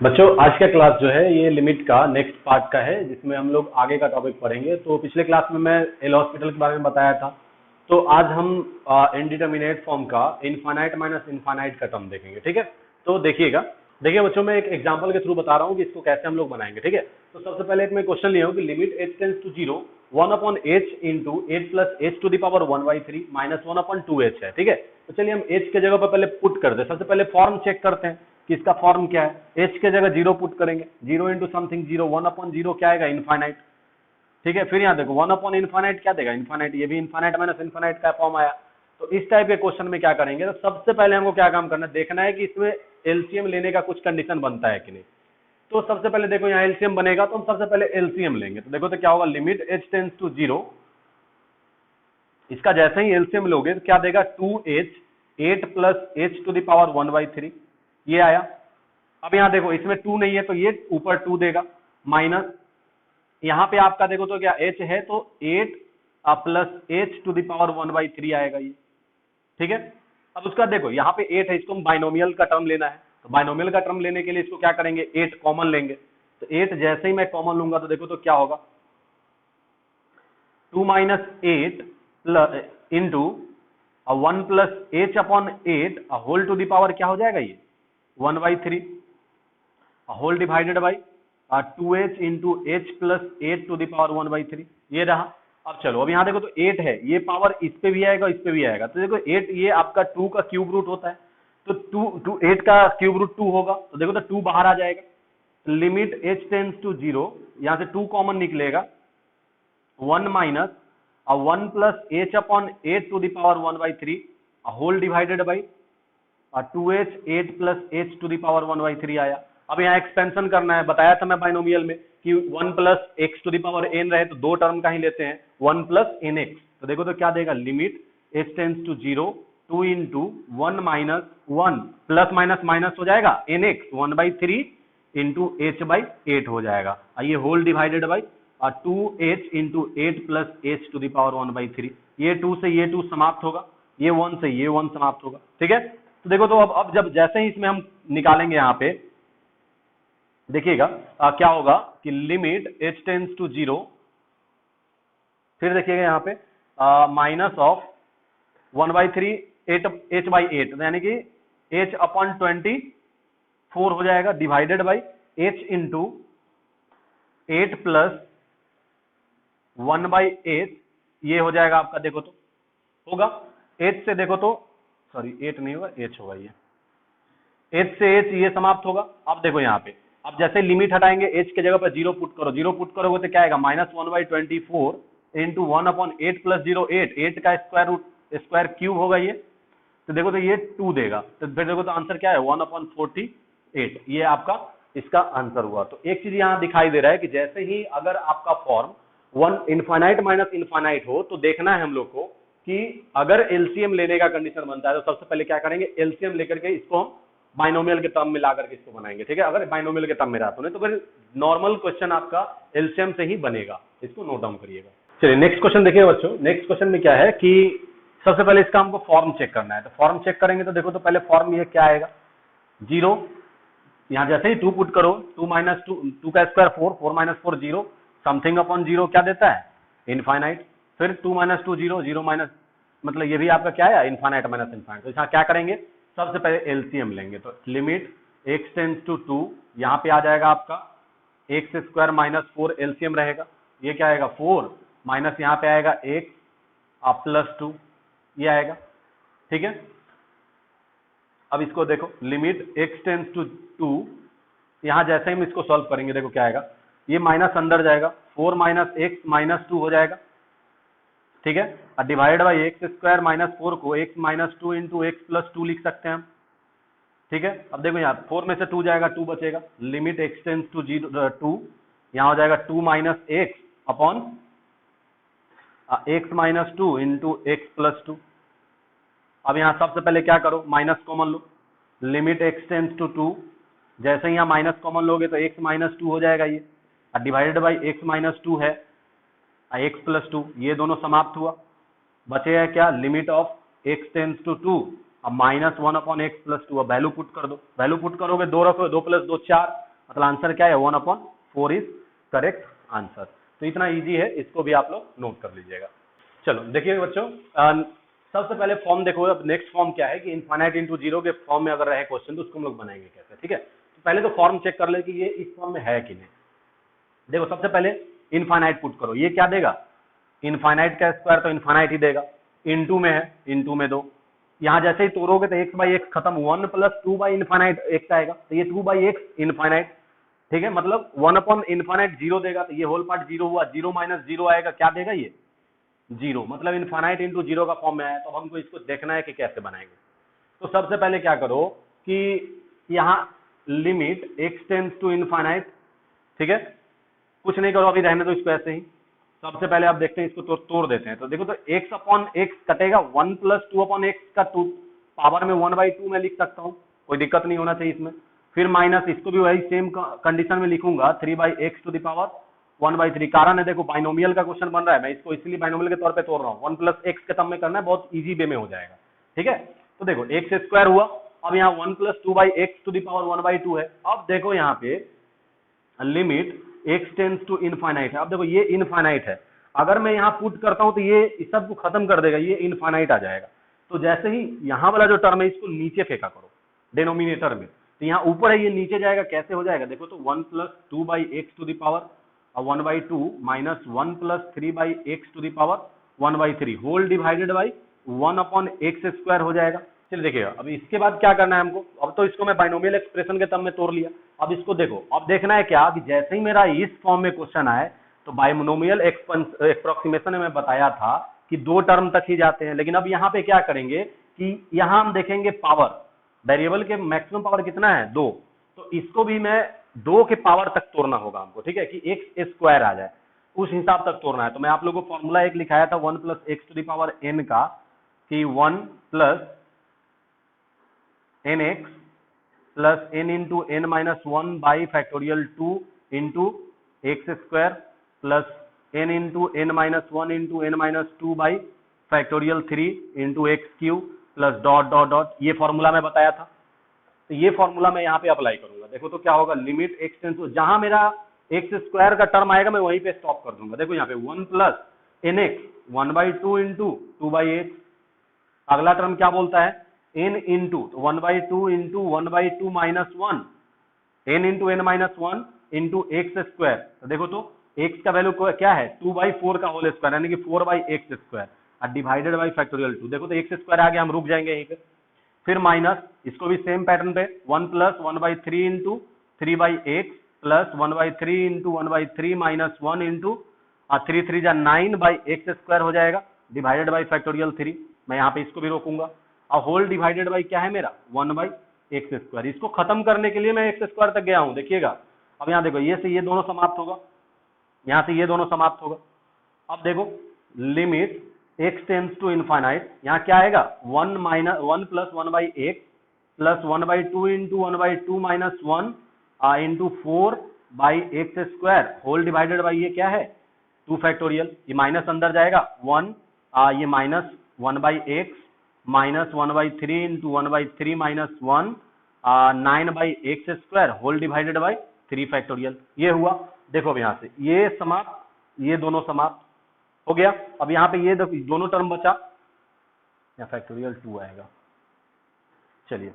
बच्चों आज का क्लास जो है ये लिमिट का नेक्स्ट पार्ट का है जिसमें हम लोग आगे का टॉपिक पढ़ेंगे। तो पिछले क्लास में मैं एल हॉस्पिटल के बारे में बताया था। तो आज हम इनडिटर्मिनेट फॉर्म का इनफाइनाइट माइनस इनफाइनाइट का टर्म देखेंगे। ठीक है, तो देखिएगा। देखिए बच्चों, मैं एक एग्जांपल के थ्रू बता रहा हूँ कि इसको कैसे हम लोग बनाएंगे। ठीक है, तो सबसे पहले एक मैं क्वेश्चन लिया हूँ कि limit h tends to 0 1 upon h into h plus h to the power 1/3 minus 1 upon 2h है। ठीक है, तो चलिए हम h के जगह पर पहले पुट कर दे। सबसे पहले फॉर्म चेक करते हैं कि इसका फॉर्म क्या है। h के जगह 0 पुट करेंगे, 0 इंटू समथिंग 0, 1 अपॉन 0 क्या आएगा, इनफाइनाइट। ठीक है, फिर यहाँ देखो 1 अपॉन इनफाइनाइट क्या देगा, इनफाइनाइट। ये भी इनफाइनाइट माइनस इनफाइनाइट का फॉर्म आया। तो इस टाइप के क्वेश्चन में क्या करेंगे, तो सबसे पहले हमको क्या काम करना है, देखना है कि इसमें एलसीएम लेने का कुछ कंडीशन बनता है कि नहीं। तो सबसे पहले देखो यहाँ एलसीएम बनेगा, तो हम सबसे पहले एलसीएम लेंगे। तो देखो तो क्या होगा, लिमिट h टेंस टू 0, इसका जैसे ही एलसीएम लोगे तो क्या देगा, 2h 8 plus h to the power 1/3 ये आया। अब यहाँ देखो इसमें 2 नहीं है तो ये ऊपर 2 देगा, माइनस यहाँ पे आपका देखो तो क्या h है तो 8 plus h to the power 1/3 आएगा ये। ठीक है, अब उसका देखो यहाँ पे 8 है, इसको हम बाइनोमियल का टर्म लेना है। तो बाइनोमियल का टर्म लेने के लिए इसको क्या करेंगे, 8 कॉमन लेंगे। तो 8 जैसे ही मैं कॉमन लूंगा तो देखो तो क्या होगा, 2 minus 8 plus into 1 plus h upon 8 whole to the power क्या हो जाएगा ये 1/3 whole divided by 2h into h plus 8 to the power 1/3 ये रहा। अब चलो, अब यहाँ देखो तो 8 है, ये पावर इस पे भी आएगा इस पे भी आएगा। तो देखो 8 ये आपका 2 का क्यूब रूट होता है, तो 8 का क्यूब रूट 2 होगा। तो देखो तो 2 बाहर आ जाएगा। लिमिट h टेंस टू 0, यहाँ से 2 कॉमन निकलेगा, 1 minus 1 plus h upon 8 to the power 1/3 whole divided by 2h 8 plus h to the power 1/3 आया। अब यहाँ एक्सपेंशन करना है, बताया था मैं बाइनोमियल में कि 1 plus x to the power n रहे तो दो टर्म का ही लेते हैं, 1 प्लस एन एक्स। तो देखो तो क्या देगा, limit h tends to 0 2 into 1 minus 1 plus minus minus हो जाएगा n x 1/3 into h by 8 हो जाएगा। ये whole divided by 2h into 8 plus h to the power 1/3। ये 2 से ये 2 समाप्त होगा, ये 1 से ये 1 समाप्त होगा। ठीक है, तो देखो तो अब जब जैसे ही इसमें हम निकालेंगे यहाँ पे देखिएगा क्या होगा कि लिमिट h टेंस टू 0, फिर देखिएगा यहाँ पे माइनस ऑफ 1/3 h बाई 8 यानी कि h अपॉन 24 हो जाएगा, divided by h into 8 plus 1/8 ये हो जाएगा आपका। देखो तो होगा h से, देखो तो सॉरी 8 नहीं होगा, h होगा, ये h से h ये समाप्त होगा। अब देखो यहाँ पे, अब जैसे लिमिट हटाएंगे h के जगह पर 0 पुट करो, 0 पुट करोगे तो क्या आएगा, माइनस 1/24 इंटू 1 अपॉन 8 प्लस 0 8, 8 का स्क्वायर रूट स्क्वायर क्यूब होगा ये। तो देखो तो ये 2 देगा, तो फिर देखो तो आंसर क्या है 1 अपॉन 48, ये आपका इसका आंसर हुआ। तो एक चीज यहाँ दिखाई दे रहा है कि जैसे ही अगर आपका फॉर्म 1 इनफाइनाइट माइनस इनफाइनाइट हो तो देखना है हम लोग को कि अगर एलसीएम लेने का कंडीशन बनता है तो सबसे पहले क्या करेंगे, एलसीएम लेकर के इसको हम बाइनोमियल के टर्म में ला करके इसको बनाएंगे। ठीक है, अगर बाइनोमियल के टर्म में रहता नहीं तो फिर नॉर्मल क्वेश्चन आपका एलसीएम से ही बनेगा, इसको नोट डाउन करिएगा। चलिए नेक्स्ट क्वेश्चन देखिए बच्चों। नेक्स्ट क्वेश्चन में क्या है कि सबसे पहले इसका हमको फॉर्म चेक करना है। तो फॉर्म चेक करेंगे तो देखो तो पहले फॉर्म ये क्या आएगा, 0, यहाँ जैसे ही 2 पुट करो, 2 माइनस 2 का स्क्वायर 4, 4 माइनस 4 0, समथिंग अपॉन 0 क्या देता है, इनफाइनाइट। फिर 2 माइनस 2 0, 0 माइनस मतलब ये भी आपका क्या है, इनफाइनाइट माइनस इनफाइनाइट। तो यहाँ क्या करेंगे, सबसे पहले एलसीएम लेंगे। तो लिमिट x टेंस टू 2, यहाँ पे आ जाएगा आपका x स्क्वायर माइनस 4 एलसीएम रहेगा, ये क्या आएगा 4 माइनस यहाँ पे आएगा x प्लस 2 ये आएगा। ठीक है, अब इसको देखो, लिमिट x टेंस टू 2, यहाँ जैसे ही हम इसको सॉल्व करेंगे देखो क्या आएगा, ये माइनस अंदर जाएगा, 4 माइनस x माइनस 2 हो जाएगा। ठीक है, और divide by x square minus 4 को x minus 2 into x plus 2 लिख सकते हैं हम। ठीक है, अब देखो यहाँ 4 में से 2 जाएगा, 2 बचेगा, लिमिट x टेंस टू 2, यहाँ हो जाएगा 2 minus x upon x minus 2 into x plus 2। अब यहाँ सबसे पहले क्या करो, माइनस कॉमन लो, लिमिट x टेंस टू 2, जैसे ही यहाँ माइनस कॉमन लोगे तो x माइनस 2 हो जाएगा ये, और डिवाइडेड बाई x माइनस 2 है x प्लस 2, ये दोनों समाप्त हुआ। बचेगा क्या, limit of x tends to 2 अब माइनस 1 अपॉन एक्स प्लस 2। अब वैल्यू पुट कर दो, वैल्यू पुट करोगे 2 रखो, 2 प्लस 2 4, मतलब आंसर क्या है 1/4 इज करेक्ट आंसर। तो इतना इजी है, इसको भी आप लोग नोट कर लीजिएगा। चलो देखिए बच्चों, सबसे पहले फॉर्म देखो। अब नेक्स्ट फॉर्म क्या है कि इनफाइनाइट इंटू जीरो के फॉर्म में अगर रहे क्वेश्चन तो उसको हम लोग बनाएंगे कैसे, ठीक है। तो पहले तो फॉर्म चेक कर ले कि ये इस फॉर्म में है कि नहीं। देखो सबसे पहले इनफाइनाइट पुट करो, ये क्या देगा, इनफाइनाइट का स्क्वायर तो इनफाइनाइट ही देगा, इनटू में है, इनटू में दो, यहाँ जैसे ही तोड़ोगे तो x बाई एक्स खत्म, 1 + 2 बाई इनफाइनाइट एक्स आएगा, तो ये 2 बाई एक्स इनफाइनाइट, ठीक है, मतलब 1/इनफाइनाइट जीरो देगा, तो ये होल पार्ट जीरो हुआ, 0 - 0 आएगा, क्या देगा ये जीरो, मतलब इनफाइनाइट इंटू जीरो का फॉर्म में आया। तो हमको इसको देखना है कि कैसे बनाएंगे। तो सबसे पहले क्या करो कि यहाँ limit x tends to infinite, ठीक है, कुछ नहीं करो अभी, रहने दो इसको ऐसे ही। सबसे पहले आप देखते हैं इसको तोड़ देते हैं, तो देखो तो x/x कटेगा, 1 + 2/x का 2 पावर में 1/2 में लिख सकता हूँ, कोई दिक्कत नहीं होना चाहिए इसमें। फिर माइनस, इसको भी वही सेम कंडीशन में लिखूंगा, 3/x टू द पावर 1/3। कारण है देखो बाइनोमियल का क्वेश्चन बन रहा है, मैं इसको इसलिए बाइनोमियल के तौर पे तोड़ रहा हूँ, 1 + x के टर्म में करना है, बहुत इजी वे में हो जाएगा, ठीक है। तो देखो x² हुआ, अब यहाँ 1 + 2/x टू द पावर 1/2 है। अब देखो यहाँ पे limit x tends to infinite है। अब देखो ये इनफाइनाइट है, अगर मैं यहाँ पुट करता हूं तो ये इस सब को खत्म कर देगा, ये इनफाइनाइट आ जाएगा। तो जैसे ही यहाँ वाला जो टर्म है इसको नीचे फेंका करो डिनोमिनेटर में, तो यहाँ ऊपर है ये नीचे जाएगा, कैसे हो जाएगा देखो तो 1 + 2/x to the power 1/2 minus 1 + 3/x to the power 1/3 whole divided by 1/x² हो जाएगा। चलिए देखिएगा, अब इसके बाद क्या करना है हमको, अब तो इसको मैं बाइनोमियल एक्सप्रेशन के टर्म में तोड़ लिया, अब इसको देखो, अब देखना है क्या कि जैसे ही मेरा इस फॉर्म में क्वेश्चन आए तो बाइनोमियल एप्रोक्सीमेशन में मैं बताया था कि 2 टर्म तक ही जाते हैं, लेकिन अब यहाँ पे क्या करेंगे कि यहाँ हम देखेंगे पावर, वेरिएबल के मैक्सिमम पावर कितना है 2, तो इसको भी मैं 2 के पावर तक तोड़ना होगा हमको, ठीक है, कि x² आ जाए, उस हिसाब तक तोड़ना है। तो मैं आप लोगों को फॉर्मूला एक लिखाया था 1 + x to the power n का, कि 1 + nx plus n into n - 1 by factorial 2 into x² plus n into n - 1 into n - 2 by factorial 3 into x³ plus dot dot dot, ये फॉर्मूला मैं बताया था। तो ये फॉर्मूला मैं यहाँ पे अप्लाई करूंगा, देखो तो क्या होगा, लिमिट x टेंड्स टू, जहां मेरा x² का टर्म आएगा मैं वहीं पे स्टॉप कर दूंगा। देखो यहाँ पे 1 + nx 1/2 इंटू 2/x, अगला टर्म क्या बोलता है n into 1/2 into 1/2 minus 1, n into n - 1 into x², तो देखो तो x का वैल्यू क्या है 2/4 का होल स्क्वायर, यानी कि 4/x² और डिवाइडेड बाई फैक्टोरियल 2, देखो तो x² आ गया, हम रुक जाएंगे यहीं पे। फिर माइनस, इसको भी सेम पैटर्न पे 1 + 1/3 into 3/x plus 1/3 into 1/3 minus 1 into 3 3 जा 9/x² हो जाएगा, डिवाइडेड बाई फैक्टोरियल 3, मैं यहाँ पे इसको भी रोकूंगा, और होल डिवाइडेड बाई क्या है मेरा 1/x²। इसको खत्म करने के लिए मैं x² तक गया हूं, देखिएगा। अब यहाँ देखो ये से ये दोनों समाप्त होगा, यहाँ से ये दोनों समाप्त होगा। अब देखो limit x tends to infinite, यहाँ क्या आएगा 1 + 1/x plus 1/2 into 1/2 minus 1 into 4/x² whole divided by ये क्या है 2 फैक्टोरियल, ये माइनस अंदर जाएगा 1, ये minus 1/x minus 1/3 into 1/3 minus 1 9/x² whole divided by 3 factorial, ये हुआ। देखो अब यहाँ से ये समाप्त, ये दोनों समाप्त हो गया। अब यहाँ पे ये दोनों टर्म बचा, यहाँ फैक्टोरियल 2 आएगा। चलिए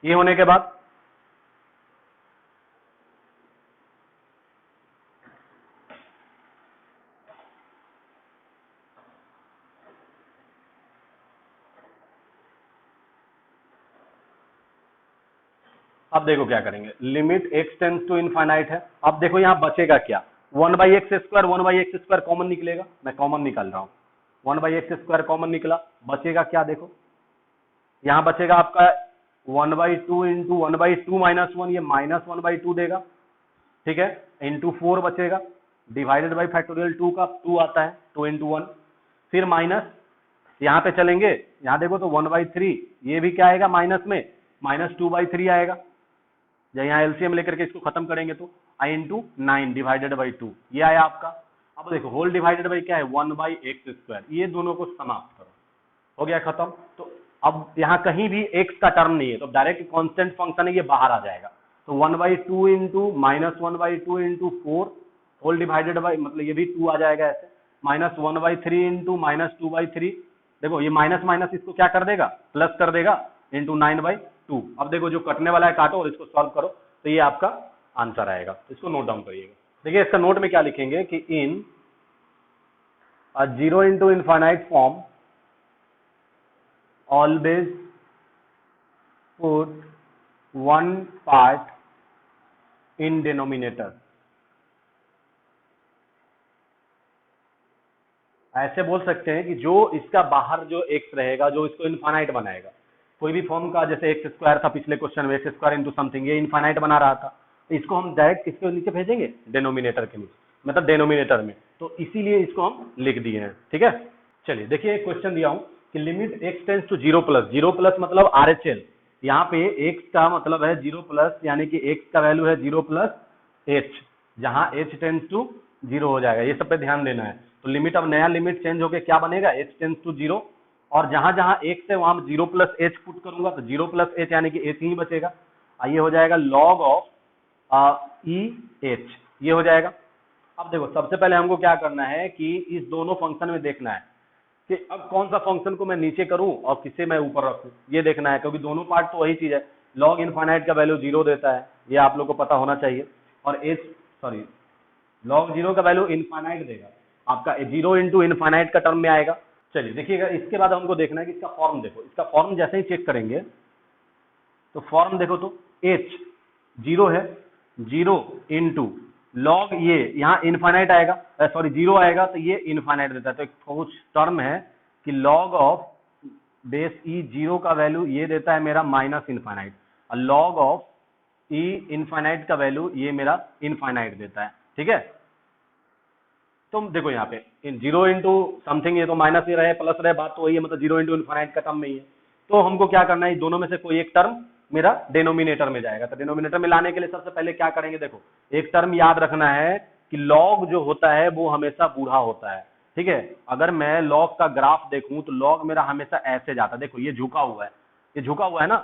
ये होने के बाद अब देखो क्या करेंगे, limit x tends to infinite है। अब देखो यहाँ बचेगा क्या 1/x², 1/x² कॉमन निकलेगा, मैं कॉमन निकाल रहा हूँ, 1/x² कॉमन निकला, बचेगा क्या देखो, यहाँ बचेगा आपका 1/2 इंटू 1/2 माइनस 1, ये माइनस 1/2 देगा, ठीक है, इंटू 4 बचेगा, डिवाइडेड बाई फैक्टोरियल 2 का 2 आता है, 2 इंटू 1, फिर माइनस, यहाँ पे चलेंगे, यहाँ देखो तो 1/3, ये भी क्या आएगा माइनस में, -2/3 आएगा, जब यहाँ एलसीएम लेकर के इसको खत्म करेंगे तो i इंटू 9 डिवाइडेड बाई 2, ये आया आपका। अब देखो होल डिवाइडेड बाई क्या है 1/x², ये दोनों को समाप्त करो, हो गया खत्म। तो अब यहाँ कहीं भी x का टर्म नहीं है तो डायरेक्ट कांस्टेंट फंक्शन है, ये बाहर आ जाएगा। तो 1/2 into -1/2 into 4 whole divided by, मतलब ये भी 2 आ जाएगा ऐसे, -1/3 इंटू -2/3। देखो ये माइनस माइनस इसको क्या कर देगा, प्लस कर देगा, इंटू 9/2। अब देखो जो कटने वाला है काटो और इसको सॉल्व करो, तो ये आपका आंसर आएगा। तो इसको नोट डाउन करिएगा। देखिए इसका नोट में क्या लिखेंगे कि इन अ 0 into infinite form always put one part in denominator। ऐसे बोल सकते हैं कि जो इसका बाहर जो x रहेगा, जो इसको इनफाइनाइट बनाएगा, कोई भी फॉर्म का, जैसे एक्स स्क्वायर था पिछले क्वेश्चन में, एक्स स्क्वायर इंटू समथिंग, ये इनफाइनाइट बना रहा था, तो इसको हम डायरेक्ट इसके नीचे भेजेंगे, डिनोमिनेटर के नीचे, मतलब डिनोमिनेटर में, तो इसीलिए इसको हम लिख दिए हैं। ठीक है, चलिए देखिए एक क्वेश्चन दिया हूं कि लिमिट x टेंस टू 0+, 0+ मतलब RHL, यहाँ पे x का मतलब है 0+, यानी कि x का वैल्यू है 0+h, जहां h टेंस टू 0 हो जाएगा, ये सब पे ध्यान देना है। तो लिमिट, अब नया लिमिट चेंज होके क्या बनेगा, h टेंस टू 0, और जहां जहां x है वहां 0+h पुट करूंगा, तो 0+h यानी कि h ही बचेगा, ये हो जाएगा log ऑफ EH, ये हो जाएगा। अब देखो सबसे पहले हमको क्या करना है कि इस दोनों फंक्शन में देखना है कि अब कौन सा फंक्शन को मैं नीचे करूं और किसे मैं ऊपर रखूं, ये देखना है, क्योंकि दोनों पार्ट तो वही चीज है। लॉग इनफाइनाइट का वैल्यू 0 देता है, ये आप लोग को पता होना चाहिए, और लॉग 0 का वैल्यू इनफाइनाइट देगा, आपका 0 इंटू इनफाइनाइट का टर्म में आएगा। चलिए देखिएगा, इसके बाद हमको देखना है कि इसका फॉर्म देखो, इसका फॉर्म जैसे ही चेक करेंगे तो फॉर्म देखो तो h 0 है, 0 इंटू लॉग, ये यहाँ इनफाइनाइट आएगा, सॉरी 0 आएगा, तो ये इनफाइनाइट देता है। तो एक कुछ टर्म है कि लॉग ऑफ बेस ई 0 का वैल्यू ये देता है मेरा माइनस इनफाइनाइट, और लॉग ऑफ ई इनफाइनाइट का वैल्यू ये मेरा इनफाइनाइट देता है। ठीक है, तो देखो यहाँ पे 0 इंटू समथिंग, ये तो माइनस ही रहे प्लस रहे, बात तो वही है, मतलब 0 इंटू इनफाइनाइट का टर्म में ही है। तो हमको क्या करना है, दोनों में से कोई एक टर्म मेरा डिनोमिनेटर में जाएगा। तो डिनोमिनेटर में लाने के लिए सबसे पहले क्या करेंगे, देखो एक टर्म याद रखना है कि लॉग जो होता है वो हमेशा बूढ़ा होता है। ठीक है, अगर मैं लॉग का ग्राफ देखूं तो लॉग मेरा हमेशा ऐसे जाता है, देखो ये झुका हुआ है, ये झुका हुआ है ना,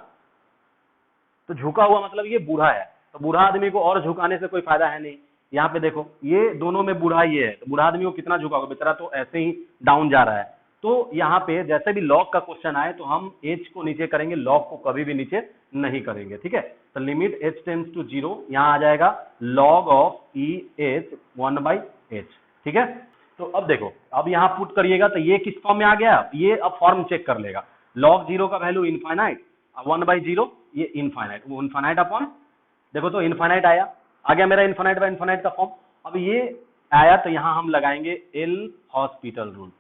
तो झुका हुआ मतलब ये बूढ़ा है, तो बूढ़ा आदमी को और झुकाने से कोई फायदा है नहीं। यहाँ पे देखो ये दोनों में बूढ़ा ये है, तो बूढ़ा आदमी को कितना झुका होगा, बेचारा तो ऐसे ही डाउन जा रहा है। तो यहाँ पे जैसे भी लॉग का क्वेश्चन आए तो हम एच को नीचे करेंगे, लॉग को कभी भी नीचे नहीं करेंगे। ठीक है, तो लिमिट एच टेंस टू 0, यहाँ आ जाएगा log of E H 1/h। ठीक है, तो अब देखो, अब यहाँ पुट करिएगा तो ये किस फॉर्म में आ गया, ये अब फॉर्म चेक कर लेगा, लॉग 0 का वैल्यू इनफाइनाइट, 1/0 ये इनफाइनाइट, वो इनफाइनाइट अपॉन, देखो तो इनफाइनाइट आया, आ गया मेरा इनफाइनाइट बाय इनफाइनाइट का फॉर्म। अब ये आया तो यहां हम लगाएंगे L hospital rule.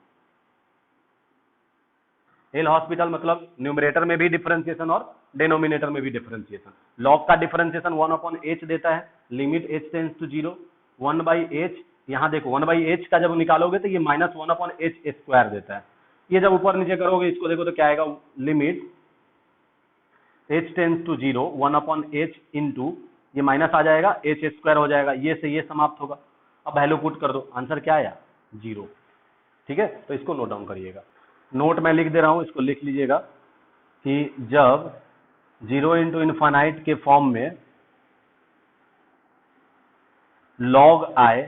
L hospital मतलब न्यूमरेटर में भी डिफरेंशिएशन और डिनोमिनेटर में भी डिफरेंशिएशन। लॉग का डिफरेंशिएशन 1/h देता है, limit h tends to 0, 1/h, यहां देखो 1/h का जब निकालोगे तो ये -1/h स्क्वायर देता है। ये जब ऊपर नीचे करोगे इसको देखो तो क्या आएगा, limit h tends to 0, 1/h into, ये माइनस आ जाएगा, h स्क्वायर हो जाएगा, ये से ये समाप्त होगा। अब वैल्यू पुट कर दो, आंसर क्या आया, 0। ठीक है, तो इसको नोट डाउन करिएगा, नोट में लिख दे रहा हूं, इसको लिख लीजिएगा कि जब 0 इंटू इनफाइनाइट के फॉर्म में लॉग आए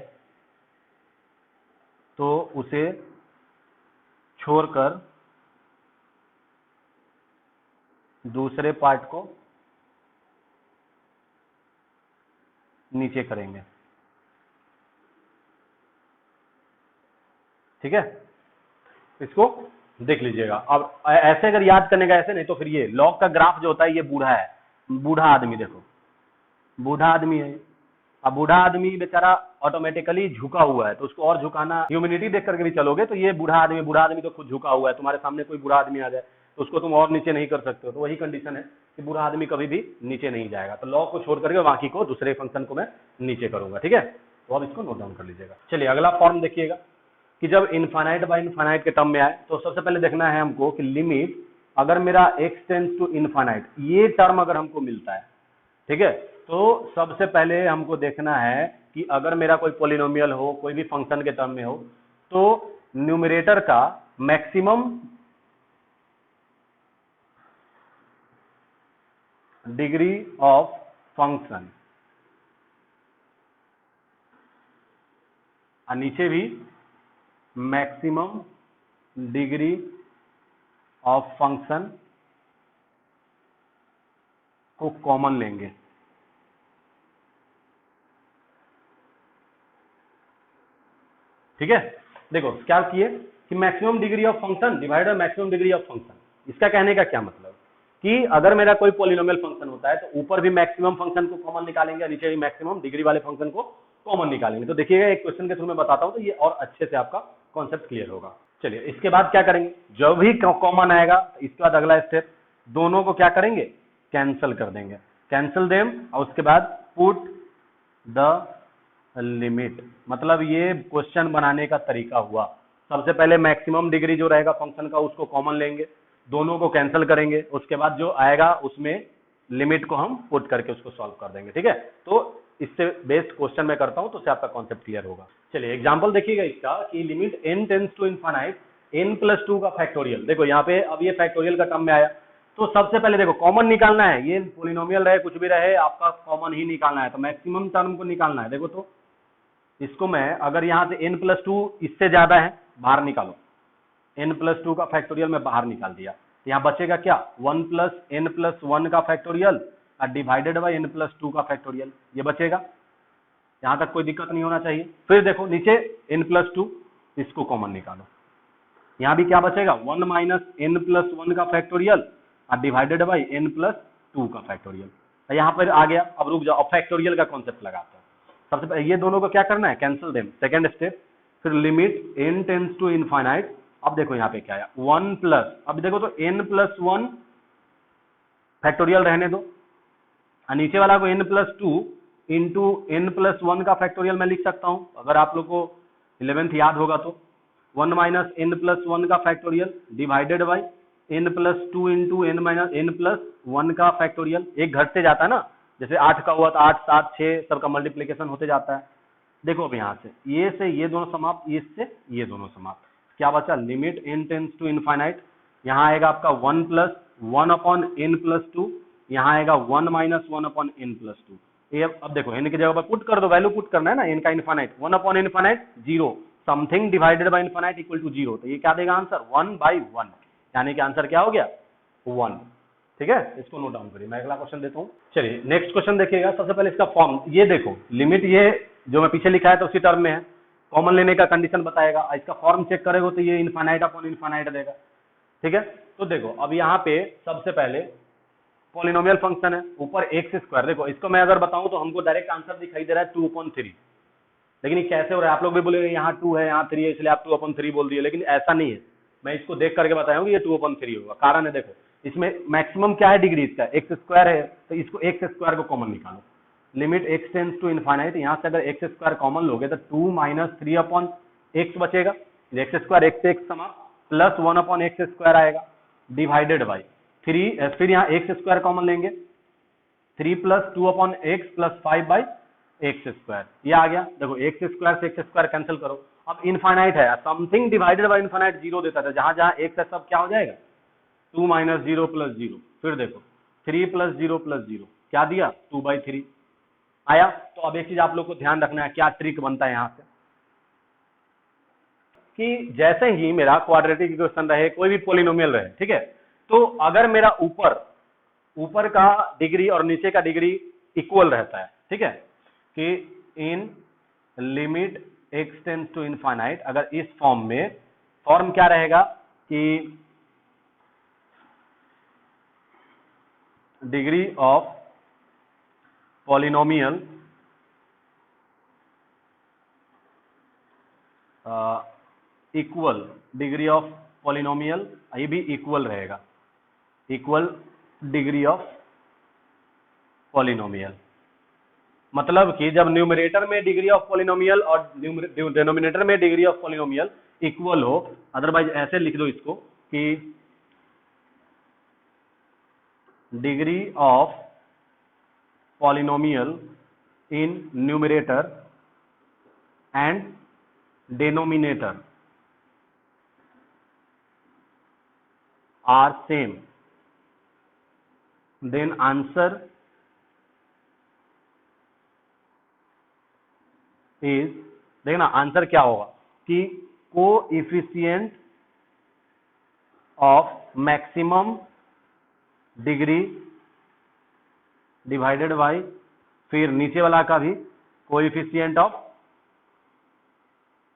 तो उसे छोड़कर दूसरे पार्ट को नीचे करेंगे। ठीक है, इसको देख लीजिएगा। अब ऐसे अगर याद करने का, ऐसे नहीं तो फिर ये लॉग का ग्राफ जो होता है ये बूढ़ा है, बूढ़ा आदमी, देखो बूढ़ा आदमी है, अब बूढ़ा आदमी बेचारा ऑटोमेटिकली झुका हुआ है, तो उसको और झुकाना, ह्यूमिनिटी देख करके भी चलोगे तो ये बूढ़ा आदमी तो खुद झुका हुआ है, तुम्हारे सामने कोई बूढ़ा आदमी आ जाए तो उसको तुम और नीचे नहीं कर सकते हो, तो वही कंडीशन है कि बूढ़ा आदमी कभी भी नीचे नहीं जाएगा। तो लॉग को छोड़ करके बाकी को दूसरे फंक्शन को मैं नीचे करूंगा। ठीक है, तो अब इसको नोट डाउन कर लीजिएगा। चलिए अगला फॉर्म देखिएगा कि जब इनफाइनाइट बाय इनफाइनाइट के टर्म में आए तो सबसे पहले देखना है हमको कि लिमिट, अगर मेरा x टेंस टू इनफाइनाइट, ये टर्म अगर हमको मिलता है, ठीक है, तो सबसे पहले हमको देखना है कि अगर मेरा कोई पोलिनोमियल हो, कोई भी फंक्शन के टर्म में हो, तो न्यूमरेटर का मैक्सिमम डिग्री ऑफ फंक्शन, और नीचे भी मैक्सिमम डिग्री ऑफ फंक्शन को कॉमन लेंगे। ठीक है, देखो क्या किए कि maximum degree of function divide by maximum degree of function. इसका कहने का क्या मतलब कि अगर मेरा कोई पॉलिनोमियल फंक्शन होता है तो ऊपर भी मैक्सिमम फंक्शन को कॉमन निकालेंगे, नीचे भी मैक्सिमम डिग्री वाले फंक्शन को कॉमन निकालेंगे। तो देखिएगा एक क्वेश्चन के थ्रू मैं बताता हूं तो ये और अच्छे से आपका कॉन्सेप्ट क्लियर होगा। चलिए इसके बाद क्या करेंगे, जो भी कॉमन आएगा इसके बाद अगला स्टेप, दोनों को क्या करेंगे, कैंसिल कर देंगे, कैंसिल देम, और उसके बाद पुट द लिमिट। मतलब ये क्वेश्चन बनाने का तरीका हुआ। सबसे पहले मैक्सिमम डिग्री जो रहेगा फंक्शन का उसको कॉमन लेंगे, दोनों को कैंसिल करेंगे, उसके बाद जो आएगा उसमें लिमिट को हम पुट करके उसको सॉल्व कर देंगे। ठीक है, तो इससे बेस्ड क्वेश्चन मैं करता हूं तो उससे आपका कॉन्सेप्ट क्लियर होगा। चलिए एग्जांपल देखिएगा इसका कि limit n tends to infinite n+2 का फैक्टोरियल। देखो यहाँ पे अब ये फैक्टोरियल का टर्म में आया, तो सबसे पहले देखो कॉमन निकालना है, ये पॉलिनोमियल रहे कुछ भी रहे आपका कॉमन ही निकालना है, तो मैक्सिमम टर्म को निकालना है। देखो तो इसको मैं अगर यहाँ से n+2 इससे ज्यादा है बाहर निकालो, n+2 का फैक्टोरियल मैं बाहर निकाल दिया, यहाँ बचेगा क्या 1 + n+1 का फैक्टोरियल और डिवाइडेड बाई n+2 का फैक्टोरियल, ये बचेगा। यहाँ तक कोई दिक्कत नहीं होना चाहिए। फिर देखो नीचे n+2 इसको कॉमन निकालो, यहाँ भी क्या बचेगा 1 - n+1 का फैक्टोरियल और डिवाइडेड बाई n+2 का फैक्टोरियल। यहाँ पर आ गया, अब रुक जाओ, अब फैक्टोरियल का कॉन्सेप्ट लगाते हैं। सबसे पहले ये दोनों को क्या करना है, कैंसिल देम, सेकंड स्टेप, फिर limit n tends to infinite. अब देखो यहाँ पे क्या है 1 प्लस, अब देखो तो n+1 फैक्टोरियल रहने दो, और नीचे वाला को n+2 इंटू n+1 का फैक्टोरियल मैं लिख सकता हूं, अगर आप लोग को 11th याद होगा तो 1 - n+1 का factorial divided by n+2 into n+1 का फैक्टोरियल। एक घटते जाता है ना, जैसे 8 का हुआ तो 8, 7, 6 सबका मल्टीप्लीकेशन होते जाता है। देखो अब यहाँ से ये दोनों समाप्त, इससे ये दोनों समाप्त, क्या बचा limit n tends to infinite, यहाँ आएगा आपका 1 + 1/n+2, यहाँ आएगा 1 - 1/n+2। ये अब देखो n की जगह पर पुट कर दो, वैल्यू पुट करना है ना, n का infinite 1/∞ 0, something divided by infinite equal to 0, तो ये क्या देगा आंसर 1/1, यानी कि आंसर क्या हो गया 1। ठीक है, इसको नोट डाउन करिए, मैं अगला क्वेश्चन देता हूँ। चलिए नेक्स्ट क्वेश्चन देखिएगा। सबसे पहले इसका फॉर्म ये देखो, लिमिट ये जो मैं पीछे लिखा है तो उसी टर्म में है, कॉमन लेने का कंडीशन बताएगा, इसका फॉर्म चेक करेगा तो ये इनफाइनाइट देगा। ठीक है, तो देखो अब यहाँ पे सबसे पहले पॉलिनोमियल फंक्शन है, ऊपर x², देखो इसको मैं अगर बताऊं तो हमको डायरेक्ट आंसर दिखाई दे रहा है 2/3, लेकिन ये कैसे हो रहा है, आप लोग भी बोलेंगे यहाँ 2 है यहाँ 3 है इसलिए आप 2/3 बोल दिए, लेकिन ऐसा नहीं है, मैं इसको देख करके बताया हूँ कि ये 2/3 होगा। कारण है देखो इसमें मैक्सिमम क्या है डिग्री इसका x² है, तो इसको x² को कॉमन निकालो, limit x tends to infinite, यहाँ से अगर x² कॉमन लोगे तो 2 - 3/x बचेगा, x² x से x समाप्त, प्लस 1/x² आएगा डिवाइडेड बाई 3, फिर यहाँ x² कॉमन लेंगे, 3 + 2/x + 5/x², ये आ गया। देखो x² से x² कैंसिल करो, अब इनफाइनाइट है, समथिंग डिवाइडेड बाय इनफाइनाइट 0 देता था, जहां जहां x है सब क्या हो जाएगा 2 - 0 + 0, फिर देखो 3 + 0 + 0 क्या दिया 2/3 आया। तो अब एक चीज आप लोग को ध्यान रखना है, क्या ट्रिक बनता है यहाँ से कि जैसे ही मेरा क्वाड्रेटिक इक्वेशन रहे, कोई भी पॉलिनोमियल रहे, ठीक है, तो अगर मेरा ऊपर का डिग्री और नीचे का डिग्री इक्वल रहता है, ठीक है, कि in limit x tends to infinite, अगर इस फॉर्म में, फॉर्म क्या रहेगा कि degree of polynomial equal, degree of polynomial ये भी इक्वल रहेगा, इक्वल डिग्री ऑफ पॉलिनोमियल, मतलब कि जब न्यूमरेटर में डिग्री ऑफ पॉलिनोमियल और डिनोमिनेटर में डिग्री ऑफ पॉलिनोमियल इक्वल हो, अदरवाइज ऐसे लिख दो इसको कि degree of polynomial in numerator and denominator are same, then answer is, देखना आंसर क्या होगा कि coefficient of maximum degree divided by, फिर नीचे वाला का भी कोएफिशिएंट ऑफ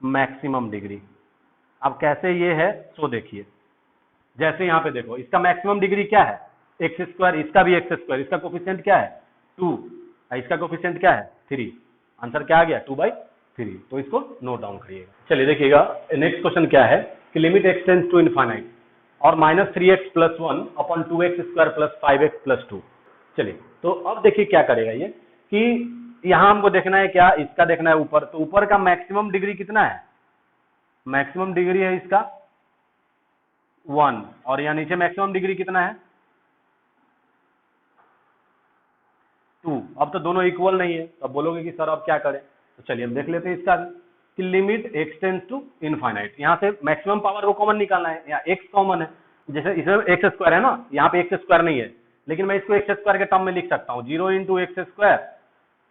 मैक्सिमम डिग्री। अब कैसे ये है सो देखिए, जैसे यहां पे देखो इसका मैक्सिमम डिग्री क्या है एक्स स्क्वायर, इसका भी एक्स स्क्वायर, इसका कोफिशिएंट क्या है 2, इसका कोफिशिएंट क्या है 3, आंसर क्या आ गया 2/3। तो इसको नोट डाउन करिएगा। चलिए देखिएगा नेक्स्ट क्वेश्चन क्या है कि limit x tends to infinite और -3x + 1 अपॉन 2x² + 5x + 2। चलिए तो अब देखिए क्या करेगा ये कि यहां हमको देखना है क्या, इसका देखना है ऊपर, तो ऊपर का मैक्सिमम डिग्री कितना है, मैक्सिमम डिग्री है इसका 1 और यहाँ नीचे मैक्सिमम डिग्री कितना है 2। अब तो दोनों इक्वल नहीं है, तो अब बोलोगे कि सर अब क्या करें, तो चलिए अब देख लेते हैं इसका कि limit x tends to infinite, यहाँ से मैक्सिमम पावर को कॉमन निकालना है, यहाँ एक्स कॉमन है, जैसे इसमें एक्स स्क्वायर है ना, यहाँ पे एक्स स्क्वायर नहीं है, लेकिन मैं इसको एक्स स्क्वायर के टर्म में लिख सकता हूँ 0 × x²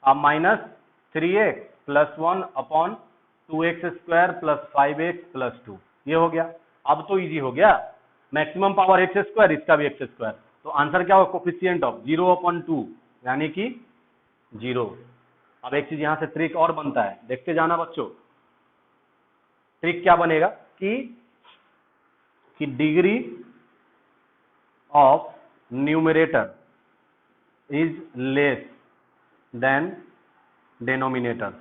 अब -3x + 1 अपॉन 2x² + 5x + 2, ये हो गया। अब तो इजी हो गया, मैक्सिमम पावर x², इसका भी x², तो आंसर क्या होगा कोफिशिएंट ऑफ 0/2 यानी कि 0। अब एक चीज यहां से ट्रिक और बनता है, देखते जाना बच्चों, ट्रिक क्या बनेगा कि degree of numerator is less than denominator.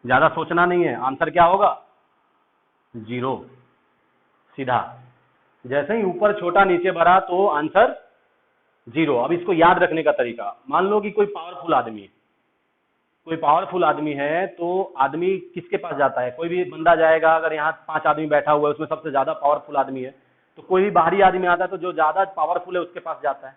ज्यादा सोचना नहीं है, आंसर क्या होगा 0 सीधा, जैसे ही ऊपर छोटा नीचे बड़ा तो आंसर 0। अब इसको याद रखने का तरीका, मान लो कि कोई पावरफुल आदमी है, कोई पावरफुल आदमी है तो आदमी किसके पास जाता है, कोई भी बंदा जाएगा, अगर यहाँ 5 आदमी बैठा हुआ है उसमें सबसे ज्यादा पावरफुल आदमी है, तो कोई भी बाहरी आदमी आता है तो जो ज्यादा पावरफुल है उसके पास जाता है,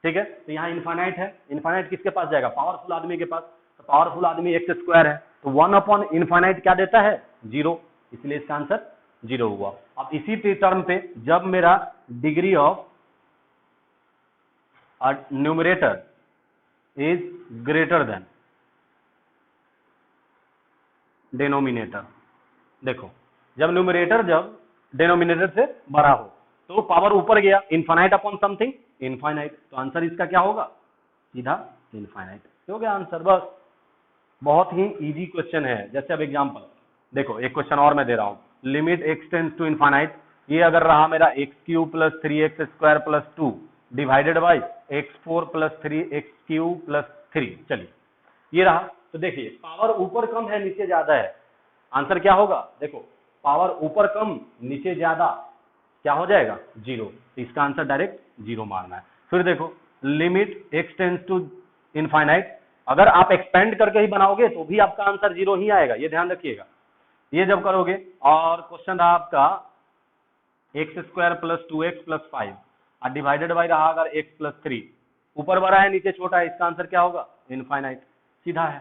ठीक है। तो यहाँ इनफाइनाइट है, इनफाइनाइट किसके पास जाएगा पावरफुल आदमी के पास, तो पावरफुल आदमी x² है, तो 1/इनफाइनाइट क्या देता है 0, इसलिए इसका आंसर 0 हुआ। अब इसी टर्म पे जब मेरा degree of numerator is greater than denominator, देखो जब न्यूमरेटर जब डेनोमिनेटर से बड़ा हो तो पावर ऊपर गया, इनफाइनाइट अपॉन समथिंग इनफाइनाइट, तो आंसर इसका क्या होगा सीधा इनफाइनाइट, हो गया आंसर। बस बहुत ही इजी क्वेश्चन है। जैसे अब एग्जांपल देखो, एक क्वेश्चन और मैं दे रहा हूं, limit x tends to infinite, ये अगर रहा मेरा x³ + 3x² + 2 divided by x4 + 3x³ + 3, चलिए ये रहा, तो देखिए पावर ऊपर कम है नीचे ज्यादा है, आंसर क्या होगा, देखो पावर ऊपर कम नीचे ज्यादा क्या हो जाएगा 0, तो इसका आंसर डायरेक्ट 0 मारना है। फिर देखो limit x tends to infinite, अगर आप एक्सपेंड करके ही बनाओगे तो भी आपका आंसर 0 ही आएगा, ये ध्यान रखिएगा, ये जब करोगे। और क्वेश्चन रहा आपका x² + 2x + 5 और डिवाइडेड बाई रहा अगर x + 3, ऊपर बड़ा है नीचे छोटा है, इसका आंसर क्या होगा इनफाइनाइट, सीधा है,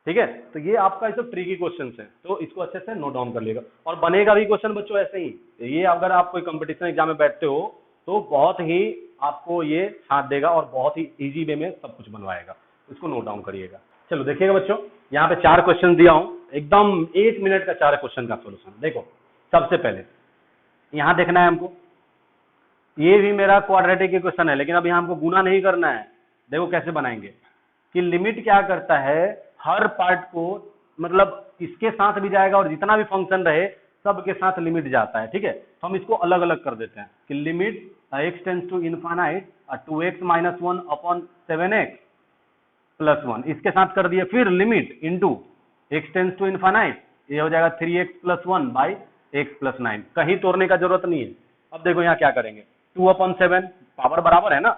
ठीक है। तो ये आपका सब ट्रिकी क्वेश्चन है, तो इसको अच्छे से नोट डाउन कर लेगा। और बनेगा भी क्वेश्चन बच्चों ऐसे ही, ये अगर आप कोई कंपटीशन एग्जाम में बैठते हो तो बहुत ही आपको ये साथ देगा और बहुत ही इजी वे में सब कुछ बनवाएगा, इसको नोट डाउन करिएगा। चलो देखिएगा बच्चों, यहाँ पे 4 क्वेश्चन दिया हूं, एकदम 1 मिनट का 4 क्वेश्चन का सोल्यूशन। देखो सबसे पहले यहाँ देखना है हमको, ये भी मेरा क्वाड्रेटिक क्वेश्चन है, लेकिन अब यहाँ हमको गुना नहीं करना है। देखो कैसे बनाएंगे कि लिमिट क्या करता है, हर पार्ट को मतलब इसके साथ भी जाएगा और जितना भी फंक्शन रहे सबके साथ लिमिट जाता है, ठीक है। तो हम इसको अलग अलग कर देते हैं कि limit x tends to infinite 2x - 1 upon 7x + 1, इसके साथ कर दिए। फिर limit into x tends to infinite, ये हो जाएगा 3x + 1 बाई x + 9, कहीं तोड़ने का जरूरत नहीं है। अब देखो यहाँ क्या करेंगे, 2/7 पावर बराबर है ना,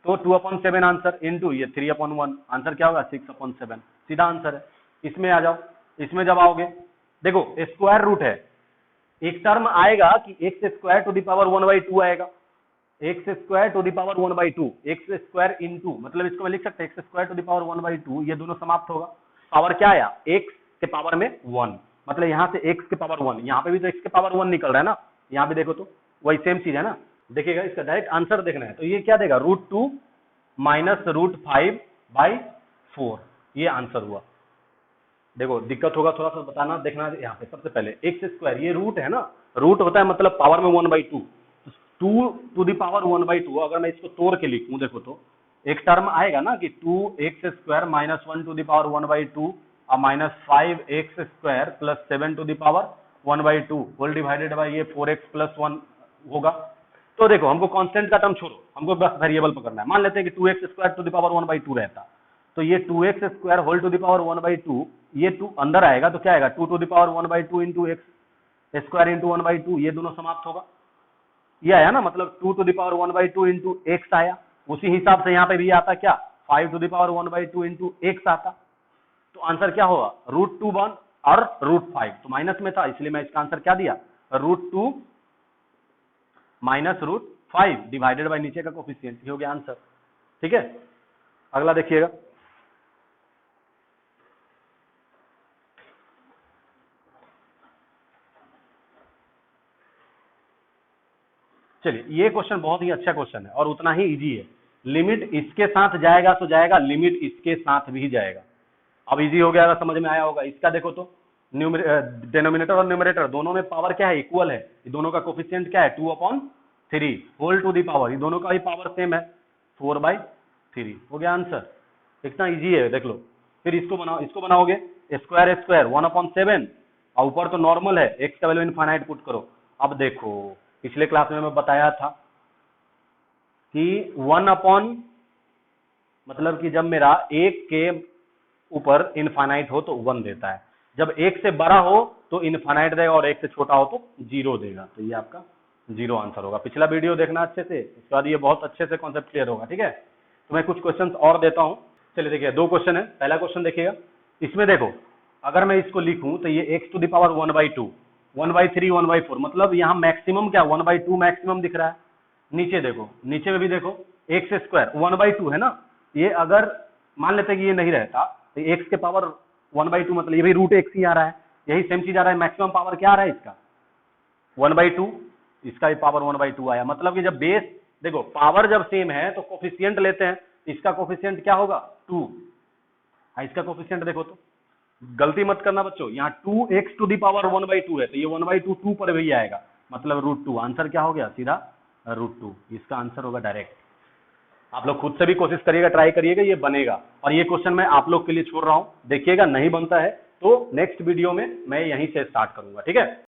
तो 2/7 आंसर इनटू ये 3/1, आंसर क्या होगा 6/7, सीधा आंसर है। इसमें आ जाओ, इसमें जब आओगे देखो स्क्वायर रूट है, एक टर्म आएगा कि x² टू द पावर 1/2 आएगा, x² to the power 1/2, x² into, मतलब इसको मैं लिख सकते हैं x² टू द पावर 1/2, ये दोनों समाप्त होगा। पावर क्या आया x के पावर में 1, मतलब यहाँ से x के पावर 1, यहाँ पे भी तो x के पावर 1 निकल रहा है ना, यहाँ पे देखो तो वही सेम चीज है ना, देखिएगा, इसका डायरेक्ट आंसर देखना है तो ये क्या देगा, √2 माइनस √5/4, ये आंसर हुआ। देखो दिक्कत होगा थोड़ा सा बताना, देखना यहाँ पे सबसे पहले x², ये रूट है ना, रूट होता है मतलब पावर में 1/2, 2⁻1/2। अगर मैं इसको तोड़ के लिखूं देखो तो एक टर्म आएगा ना कि 2x² माइनस 1⁻1/2 और minus 5x² plus 7⁻1/2 whole divided by ये 4x + 1 होगा। तो देखो हमको कांस्टेंट का टर्म छोड़ो, हमको बस वेरिएबल पकड़ना है। मान लेते हैं कि 2x² 1/2 रहता, तो ये 2x² whole to the power 1/2, ये 2 अंदर आएगा तो क्या आएगा, 2⁻1/2 इंटू x² इंटू 1/2, ये दोनों समाप्त होगा। ये आया ना, मतलब 2⁻1/2 इंटू x आया। उसी हिसाब से यहाँ पे भी आता क्या, 5⁻1/2 इंटू x आता। तो आंसर क्या होगा, √2 और √5, तो माइनस में था इसलिए मैं इसका आंसर क्या दिया, √2 माइनस √5 डिवाइडेड बाई नीचे का कोफिशिएंट, ये हो गया आंसर। ठीक है, अगला देखिएगा। चलिए, ये क्वेश्चन बहुत ही अच्छा क्वेश्चन है और उतना ही इजी है। लिमिट इसके साथ जाएगा तो जाएगा, लिमिट इसके साथ भी जाएगा। अब इजी हो गया, समझ में आया होगा। इसका देखो तो डिनोमिनेटर और न्यूमरेटर दोनों में पावर क्या है, इक्वल है। ये दोनों का कोफिशिएंट क्या है, 2/3 होल टू दी पावर, ये दोनों का भी पावर सेम है, 4/3 हो गया आंसर। इतना इजी है, देख लो। फिर इसको बनाओ, इसको बनाओगे स्क्वायर 1/7 और ऊपर तो नॉर्मल है, एक्स का वैल्यू इनफाइनाइट पुट करो। अब देखो पिछले क्लास में मैं बताया था कि 1 मतलब कि जब मेरा 1 के ऊपर इनफाइनाइट हो तो 1 देता है, जब 1 से बड़ा हो तो इनफाइनाइट देगा और 1 से छोटा हो तो 0 देगा। तो ये आपका 0 आंसर होगा। पिछला वीडियो देखना अच्छे से, उसके बाद ये बहुत अच्छे से कॉन्सेप्ट क्लियर होगा। ठीक है, तो मैं कुछ क्वेश्चन और देता हूं। चलिए देखिए, 2 क्वेश्चन है। पहला क्वेश्चन देखिएगा, इसमें देखो अगर मैं इसको लिखूं तो ये x टू द पावर 1/2, 1/3, 1/4, मतलब यहाँ मैक्सिमम क्या 1/2 मैक्सिमम दिख रहा है। नीचे देखो, नीचे में भी देखो x² 1/2 है ना, ये अगर मान लेते हैं कि ये नहीं रहता तो x के पावर 1/2 मतलब ये भी √x ही आ रहा है, यही सेम चीज आ रहा है। मैक्सिमम पावर क्या आ रहा है इसका, 1/2, इसका भी पावर 1/2 आया। मतलब कि जब बेस देखो पावर जब सेम है तो कोफिशिएंट लेते हैं, इसका कोफिशिएंट क्या होगा 2, इसका कोफिशिएंट देखो तो गलती मत करना बच्चों, यहाँ 2x टू दी पावर 1/2 है तो ये 1/2 2 पर भी आएगा, मतलब √2। आंसर क्या हो गया, सीधा √2, इसका आंसर होगा डायरेक्ट। आप लोग खुद से भी कोशिश करिएगा, ट्राई करिएगा, ये बनेगा। और ये क्वेश्चन मैं आप लोग के लिए छोड़ रहा हूं, देखिएगा नहीं बनता है तो नेक्स्ट वीडियो में मैं यहीं से स्टार्ट करूंगा। ठीक है।